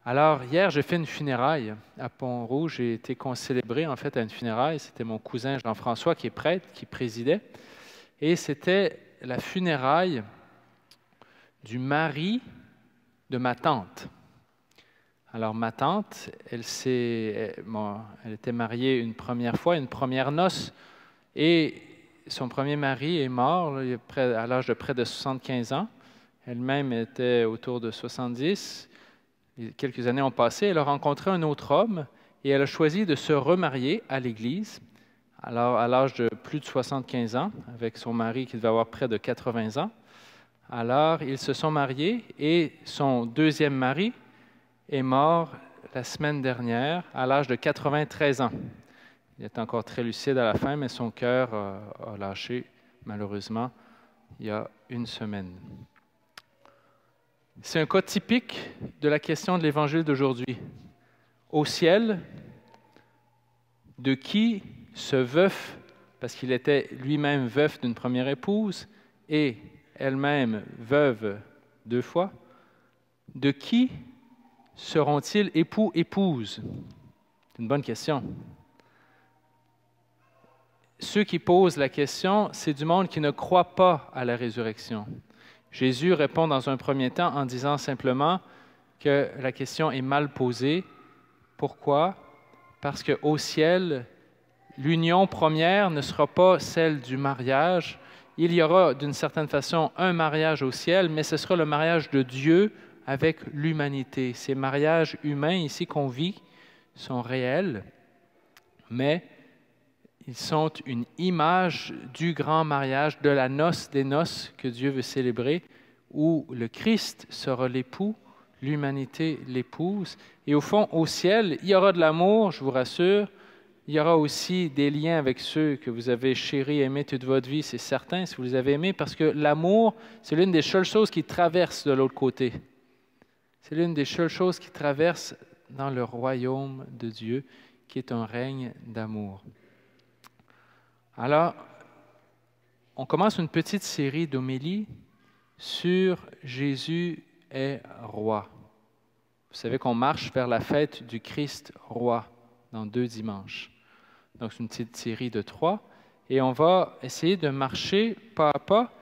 Alors, hier, j'ai fait une funéraille à Pont-Rouge. J'ai été concélébré, en fait, à une funéraille. C'était mon cousin Jean-François, qui est prêtre, qui présidait. Et c'était la funéraille du mari de ma tante. Alors, ma tante, elle était mariée une première fois, une première noce, et son premier mari est mort à l'âge de près de 75 ans. Elle-même était autour de 70. Quelques années ont passé, elle a rencontré un autre homme et elle a choisi de se remarier à l'Église, alors à l'âge de plus de 75 ans, avec son mari qui devait avoir près de 80 ans. Alors, ils se sont mariés et son deuxième mari est mort la semaine dernière à l'âge de 93 ans. Il est encore très lucide à la fin, mais son cœur a lâché, malheureusement, il y a une semaine. C'est un cas typique de la question de l'Évangile d'aujourd'hui. Au ciel, de qui ce veuf, parce qu'il était lui-même veuf d'une première épouse et elle-même veuve 2 fois, de qui seront-ils époux-épouse? C'est une bonne question. Ceux qui posent la question, c'est du monde qui ne croit pas à la résurrection. Jésus répond dans un premier temps en disant simplement que la question est mal posée. Pourquoi? Parce qu'au ciel, l'union première ne sera pas celle du mariage. Il y aura d'une certaine façon un mariage au ciel, mais ce sera le mariage de Dieu avec l'humanité. Ces mariages humains ici qu'on vit sont réels, mais ils sont une image du grand mariage, de la noce des noces que Dieu veut célébrer, où le Christ sera l'époux, l'humanité l'épouse. Et au fond, au ciel, il y aura de l'amour, je vous rassure. Il y aura aussi des liens avec ceux que vous avez chéris, aimés toute votre vie, c'est certain, si vous les avez aimés, parce que l'amour, c'est l'une des seules choses qui traversent de l'autre côté. C'est l'une des seules choses qui traversent dans le royaume de Dieu, qui est un règne d'amour. Alors, on commence une petite série d'homélies sur Jésus est roi. Vous savez qu'on marche vers la fête du Christ roi dans 2 dimanches. Donc, c'est une petite série de 3. Et on va essayer de marcher pas à pas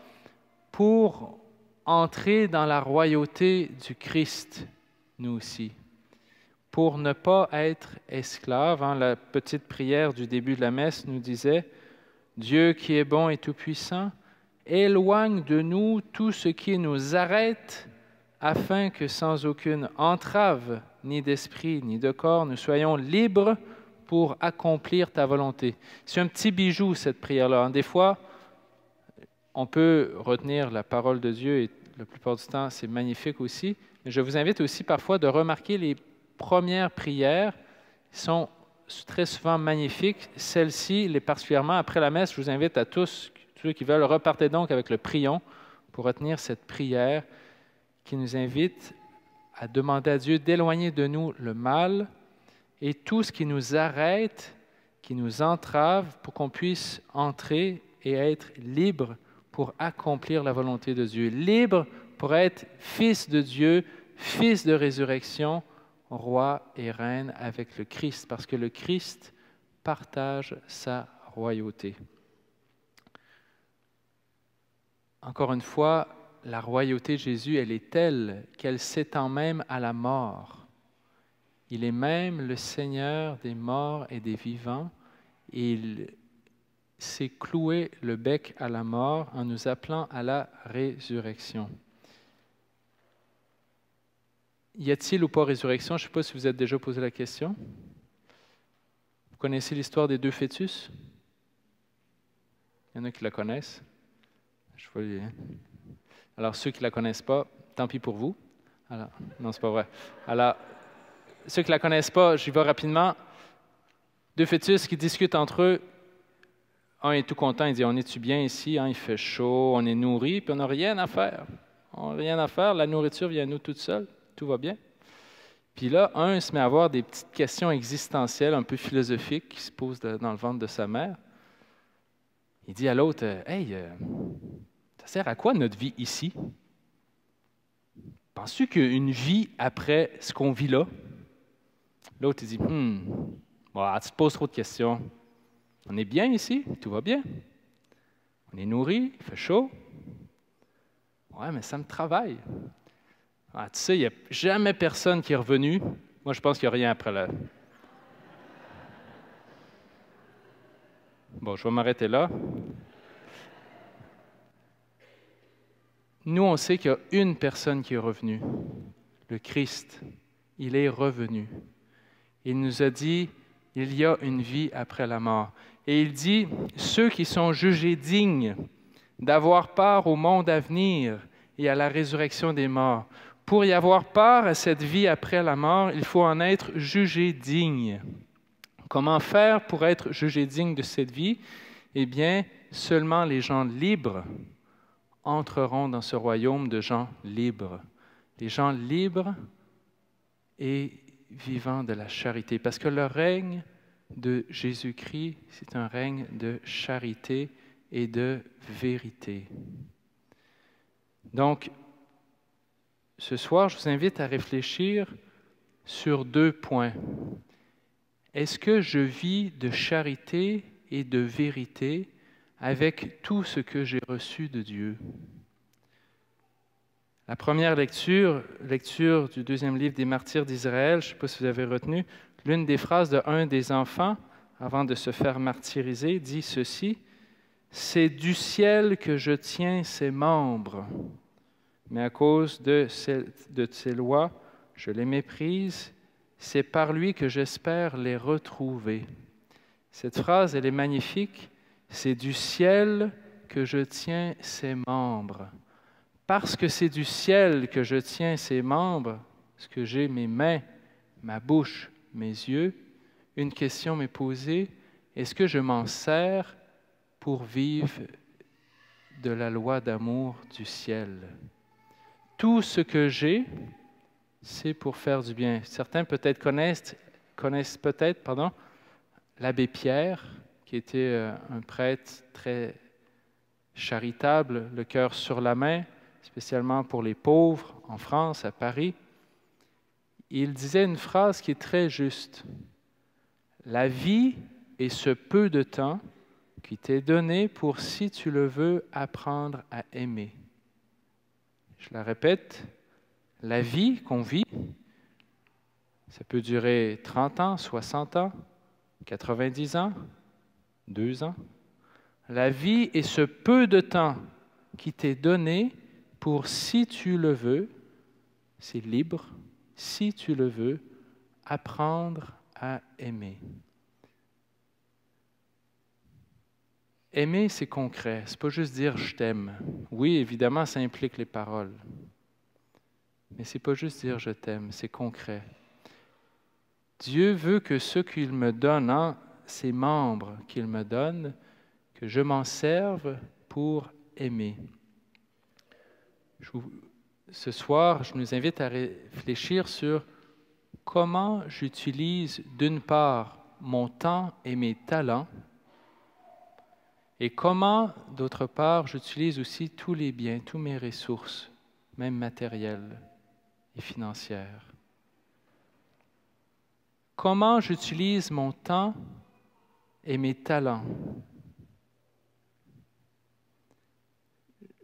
pour entrer dans la royauté du Christ, nous aussi. Pour ne pas être esclaves. La petite prière du début de la messe nous disait « Dieu qui est bon et tout-puissant, éloigne de nous tout ce qui nous arrête afin que sans aucune entrave, ni d'esprit, ni de corps, nous soyons libres pour accomplir ta volonté. » C'est un petit bijou, cette prière-là. Des fois, on peut retenir la parole de Dieu et la plupart du temps, c'est magnifique aussi. Mais je vous invite aussi parfois de remarquer les premières prières qui sont très souvent magnifiques. Celle-ci, particulièrement après la messe, je vous invite à tous ceux qui veulent, repartez donc avec le prion pour retenir cette prière qui nous invite à demander à Dieu d'éloigner de nous le mal et tout ce qui nous arrête, qui nous entrave pour qu'on puisse entrer et être libre pour accomplir la volonté de Dieu. Libre pour être fils de Dieu, fils de résurrection, roi et reine avec le Christ, parce que le Christ partage sa royauté. Encore une fois, la royauté de Jésus, elle est telle qu'elle s'étend même à la mort. Il est même le Seigneur des morts et des vivants, et il s'est cloué le bec à la mort en nous appelant à la résurrection. Y a-t-il ou pas résurrection? Je ne sais pas si vous êtes déjà posé la question. Vous connaissez l'histoire des 2 fœtus? Il y en a qui la connaissent. Alors, ceux qui ne la connaissent pas, tant pis pour vous. Alors, non, c'est pas vrai. Alors, ceux qui ne la connaissent pas, j'y vais rapidement. 2 fœtus qui discutent entre eux. Un est tout content, il dit, on est-tu bien ici? Il fait chaud, on est nourri, puis on n'a rien à faire. On n'a rien à faire, la nourriture vient à nous toute seule, tout va bien. Puis là, un se met à avoir des petites questions existentielles, un peu philosophiques, qui se posent dans le ventre de sa mère. Il dit à l'autre, « Hey, ça sert à quoi notre vie ici? » penses-tu qu'il y a une vie après ce qu'on vit là? L'autre, il dit, bon, tu te poses trop de questions. On est bien ici, tout va bien. On est nourri, il fait chaud. Ouais, mais ça me travaille. Ah, tu sais, il n'y a jamais personne qui est revenu. Moi, je pense qu'il n'y a rien après là. Bon, je vais m'arrêter là. Nous, on sait qu'il y a une personne qui est revenue, le Christ. Il est revenu. Il nous a dit, il y a une vie après la mort. Et il dit, ceux qui sont jugés dignes d'avoir part au monde à venir et à la résurrection des morts. Pour y avoir part à cette vie après la mort, il faut en être jugé digne. Comment faire pour être jugé digne de cette vie? Eh bien, seulement les gens libres entreront dans ce royaume de gens libres. Les gens libres et vivant de la charité. Parce que le règne de Jésus-Christ, c'est un règne de charité et de vérité. Donc, ce soir, je vous invite à réfléchir sur 2 points. Est-ce que je vis de charité et de vérité avec tout ce que j'ai reçu de Dieu? La première lecture du 2e livre des Martyrs d'Israël, je ne sais pas si vous avez retenu, l'une des phrases d'un des enfants, avant de se faire martyriser, dit ceci: « C'est du ciel que je tiens ces membres, mais à cause de ces lois, je les méprise. C'est par lui que j'espère les retrouver. » Cette phrase, elle est magnifique. C'est du ciel que je tiens ces membres. Parce que c'est du ciel que je tiens ces membres, parce que j'ai mes mains, ma bouche, mes yeux, une question m'est posée: est-ce que je m'en sers pour vivre de la loi d'amour du ciel? Tout ce que j'ai, c'est pour faire du bien. Certains peut-être connaissent peut-être l'abbé Pierre, qui était un prêtre très charitable, le cœur sur la main, spécialement pour les pauvres en France, à Paris. Il disait une phrase qui est très juste. « La vie est ce peu de temps qui t'est donné pour, si tu le veux, apprendre à aimer. » Je la répète, la vie qu'on vit, ça peut durer 30 ans, 60 ans, 90 ans, 2 ans. La vie est ce peu de temps qui t'est donné pour, si tu le veux, c'est libre, si tu le veux, apprendre à aimer. Aimer, c'est concret. C'est pas juste dire « je t'aime ». Oui, évidemment, ça implique les paroles. Mais c'est pas juste dire « je t'aime », c'est concret. Dieu veut que ce qu'il me donne, ces membres qu'il me donne, que je m'en serve pour aimer. Ce soir, je nous invite à réfléchir sur comment j'utilise d'une part mon temps et mes talents, et comment, d'autre part, j'utilise aussi tous les biens, toutes mes ressources, même matérielles et financières. Comment j'utilise mon temps et mes talents?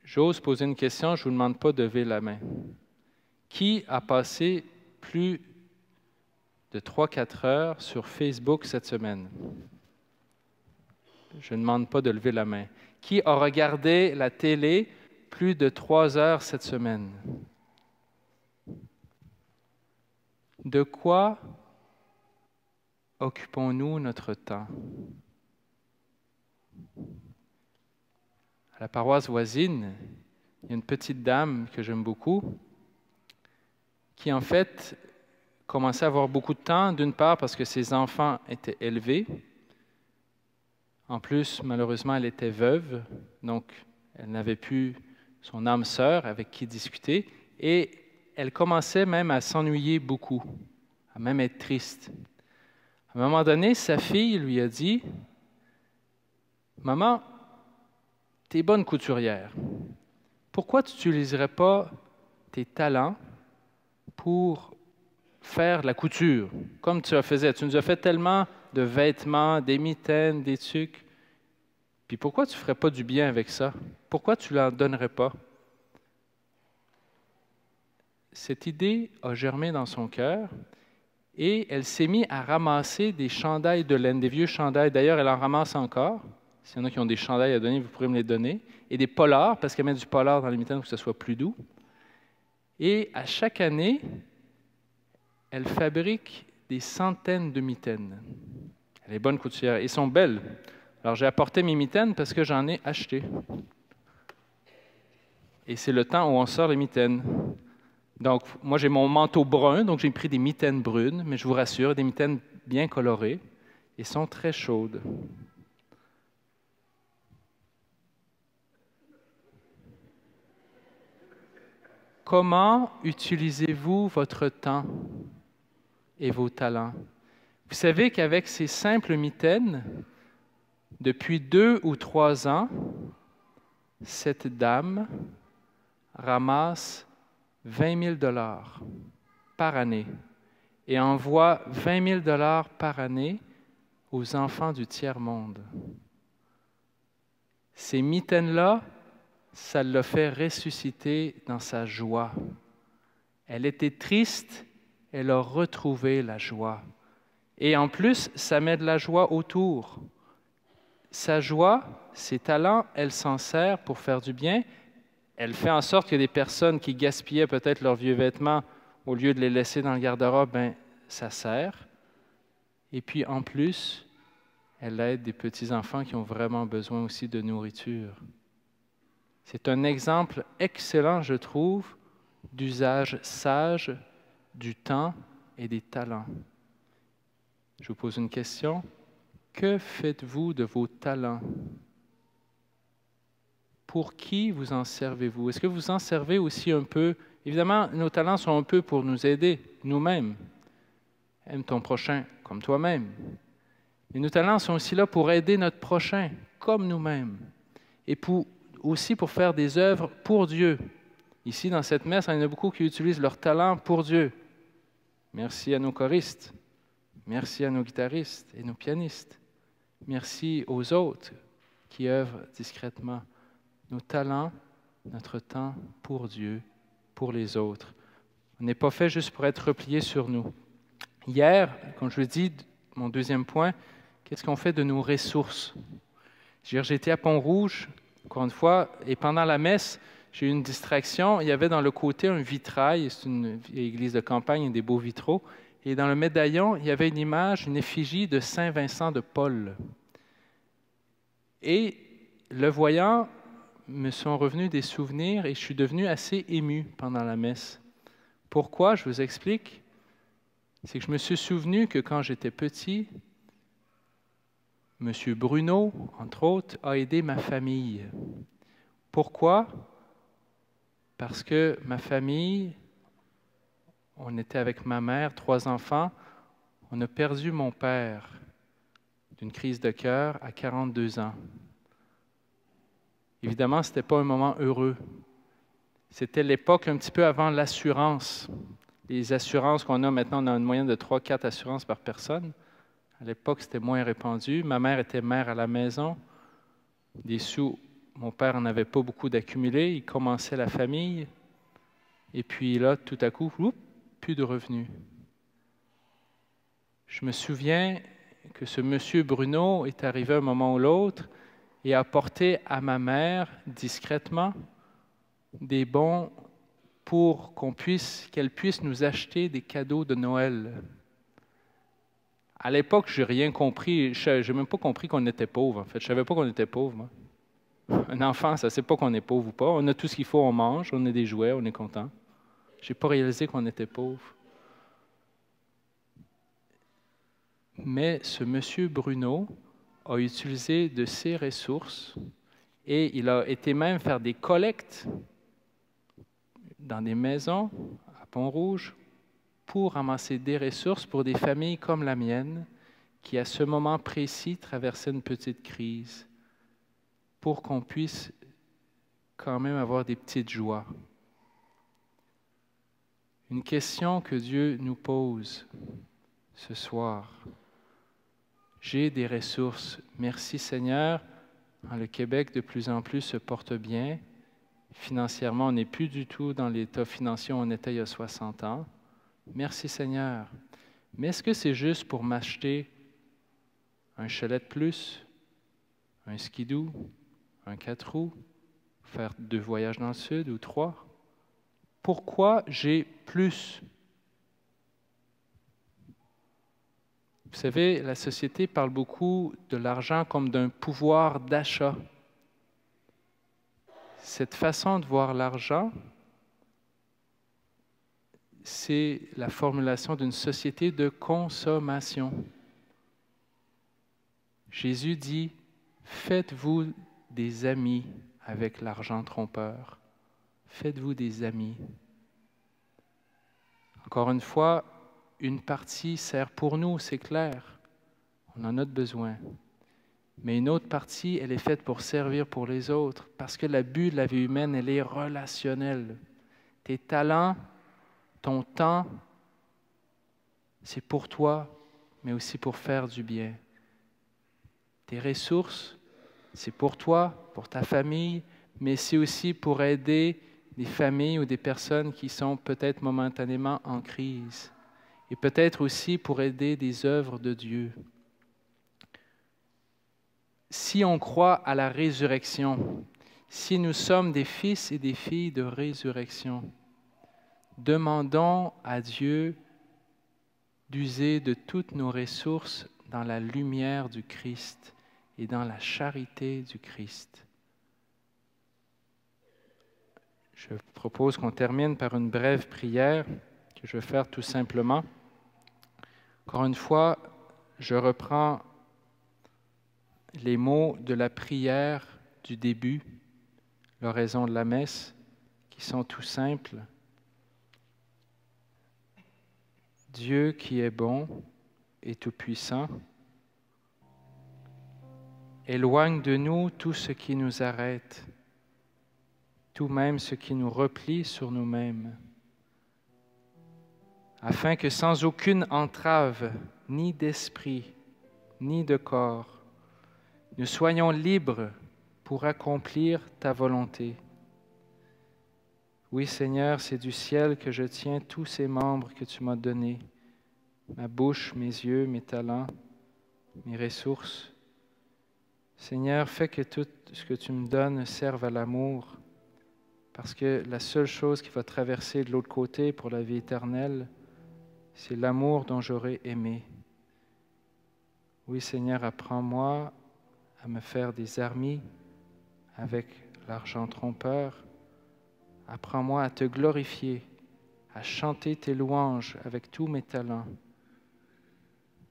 J'ose poser une question, je ne vous demande pas de lever la main. Qui a passé plus de 3-4 heures sur Facebook cette semaine? Je ne demande pas de lever la main. Qui a regardé la télé plus de 3 heures cette semaine? De quoi occupons-nous notre temps? À la paroisse voisine, il y a une petite dame que j'aime beaucoup qui, en fait, commençait à avoir beaucoup de temps, d'une part parce que ses enfants étaient élevés. En plus, malheureusement, elle était veuve, donc elle n'avait plus son âme sœur avec qui discuter, et elle commençait même à s'ennuyer beaucoup, à même être triste. À un moment donné, sa fille lui a dit: « Maman, tu es bonne couturière. Pourquoi tu n'utiliserais pas tes talents pour faire de la couture, comme tu as faisais. Tu nous as fait tellement de vêtements, des mitaines, des tuques. Puis pourquoi tu ne ferais pas du bien avec ça? Pourquoi tu ne l'en donnerais pas? Cette idée a germé dans son cœur et elle s'est mise à ramasser des chandails de laine, des vieux chandails. D'ailleurs, elle en ramasse encore. S'il y en a qui ont des chandails à donner, vous pourrez me les donner. Et des polards, parce qu'elle met du polar dans les mitaines pour que ce soit plus doux. Et à chaque année, elle fabrique des centaines de mitaines. Elle est bonne couturière et sont belles. Alors, j'ai apporté mes mitaines parce que j'en ai acheté. Et c'est le temps où on sort les mitaines. Donc, moi, j'ai mon manteau brun, donc j'ai pris des mitaines brunes, mais je vous rassure, des mitaines bien colorées et sont très chaudes. Comment utilisez-vous votre temps et vos talents? Vous savez qu'avec ces simples mitaines, depuis 2 ou 3 ans, cette dame ramasse 20 000 $ par année et envoie 20 000 $ par année aux enfants du tiers-monde. Ces mitaines-là, ça l'a fait ressusciter dans sa joie. Elle était triste, elle a retrouvé la joie. Et en plus, ça met de la joie autour. Sa joie, ses talents, elle s'en sert pour faire du bien. Elle fait en sorte que des personnes qui gaspillaient peut-être leurs vieux vêtements, au lieu de les laisser dans le garde-robe, ça sert. Et puis en plus, elle aide des petits-enfants qui ont vraiment besoin aussi de nourriture. C'est un exemple excellent, je trouve, d'usage sage du temps et des talents. Je vous pose une question. Que faites-vous de vos talents? Pour qui vous en servez-vous? Est-ce que vous en servez aussi un peu? Évidemment, nos talents sont un peu pour nous aider, nous-mêmes. Aime ton prochain comme toi-même. Mais nos talents sont aussi là pour aider notre prochain, comme nous-mêmes. Et aussi pour faire des œuvres pour Dieu. Ici, dans cette messe, il y en a beaucoup qui utilisent leurs talents pour Dieu. Merci à nos choristes. Merci à nos guitaristes et nos pianistes. Merci aux autres qui œuvrent discrètement. Nos talents, notre temps pour Dieu, pour les autres. On n'est pas fait juste pour être replié sur nous. Hier, comme je le dis, mon deuxième point, qu'est-ce qu'on fait de nos ressources? J'étais à Pont-Rouge, encore une fois, et pendant la messe, j'ai eu une distraction. Il y avait dans le côté un vitrail, c'est une église de campagne, des beaux vitraux, et dans le médaillon, il y avait une image, une effigie de Saint Vincent de Paul. Et le voyant, me sont revenus des souvenirs et je suis devenu assez ému pendant la messe. Pourquoi? Je vous explique. C'est que je me suis souvenu que quand j'étais petit, M. Bruno, entre autres, a aidé ma famille. Pourquoi? Parce que ma famille, on était avec ma mère, 3 enfants, on a perdu mon père d'une crise de cœur à 42 ans. Évidemment, ce n'était pas un moment heureux. C'était l'époque un petit peu avant l'assurance. Les assurances qu'on a maintenant, on a une moyenne de 3-4 assurances par personne. À l'époque, c'était moins répandu. Ma mère était mère à la maison. Des sous, mon père n'en avait pas beaucoup d'accumulés. Il commençait la famille. Et puis là, tout à coup, plus de revenus. Je me souviens que ce monsieur Bruno est arrivé un moment ou l'autre et a apporté à ma mère, discrètement, des bons pour qu'elle puisse nous acheter des cadeaux de Noël. À l'époque, je n'ai rien compris. Je n'ai même pas compris qu'on était pauvre. En fait, je ne savais pas qu'on était pauvre, moi. Un enfant, ça ne sait pas qu'on est pauvre ou pas. On a tout ce qu'il faut, on mange, on a des jouets, on est content. Je n'ai pas réalisé qu'on était pauvre. Mais ce monsieur Bruno a utilisé de ses ressources et il a été même faire des collectes dans des maisons à Pont-Rouge pour ramasser des ressources pour des familles comme la mienne qui, à ce moment précis, traversaient une petite crise pour qu'on puisse quand même avoir des petites joies. Une question que Dieu nous pose ce soir. J'ai des ressources. Merci Seigneur. Le Québec, de plus en plus, se porte bien. Financièrement, on n'est plus du tout dans l'état financier où on était il y a 60 ans. Merci Seigneur. Mais est-ce que c'est juste pour m'acheter un chalet de plus, un skidoo, un 4 roues, faire 2 voyages dans le sud ou 3? Pourquoi j'ai plus? Vous savez, la société parle beaucoup de l'argent comme d'un pouvoir d'achat. Cette façon de voir l'argent, c'est la formulation d'une société de consommation. Jésus dit, faites-vous des amis avec l'argent trompeur. Faites-vous des amis. Encore une fois, une partie sert pour nous, c'est clair. On en a besoin. Mais une autre partie, elle est faite pour servir pour les autres. Parce que le but de la vie humaine, elle est relationnelle. Tes talents, ton temps, c'est pour toi, mais aussi pour faire du bien. Tes ressources, c'est pour toi, pour ta famille, mais c'est aussi pour aider des familles ou des personnes qui sont peut-être momentanément en crise. Et peut-être aussi pour aider des œuvres de Dieu. Si on croit à la résurrection, si nous sommes des fils et des filles de résurrection, demandons à Dieu d'user de toutes nos ressources dans la lumière du Christ et dans la charité du Christ. Je propose qu'on termine par une brève prière que je vais faire tout simplement. Encore une fois, je reprends les mots de la prière du début, l'oraison de la messe, qui sont tout simples. Dieu qui est bon et tout-puissant, éloigne de nous tout ce qui nous arrête, tout même ce qui nous replie sur nous-mêmes, afin que sans aucune entrave, ni d'esprit, ni de corps, nous soyons libres pour accomplir ta volonté. Oui, Seigneur, c'est du ciel que je tiens tous ces membres que tu m'as donnés, ma bouche, mes yeux, mes talents, mes ressources. Seigneur, fais que tout ce que tu me donnes serve à l'amour, parce que la seule chose qui va traverser de l'autre côté pour la vie éternelle, c'est l'amour dont j'aurais aimé. Oui, Seigneur, apprends-moi à me faire des amis avec l'argent trompeur. Apprends-moi à te glorifier, à chanter tes louanges avec tous mes talents.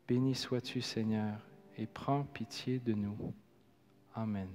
Béni sois-tu, Seigneur, et prends pitié de nous. Amen.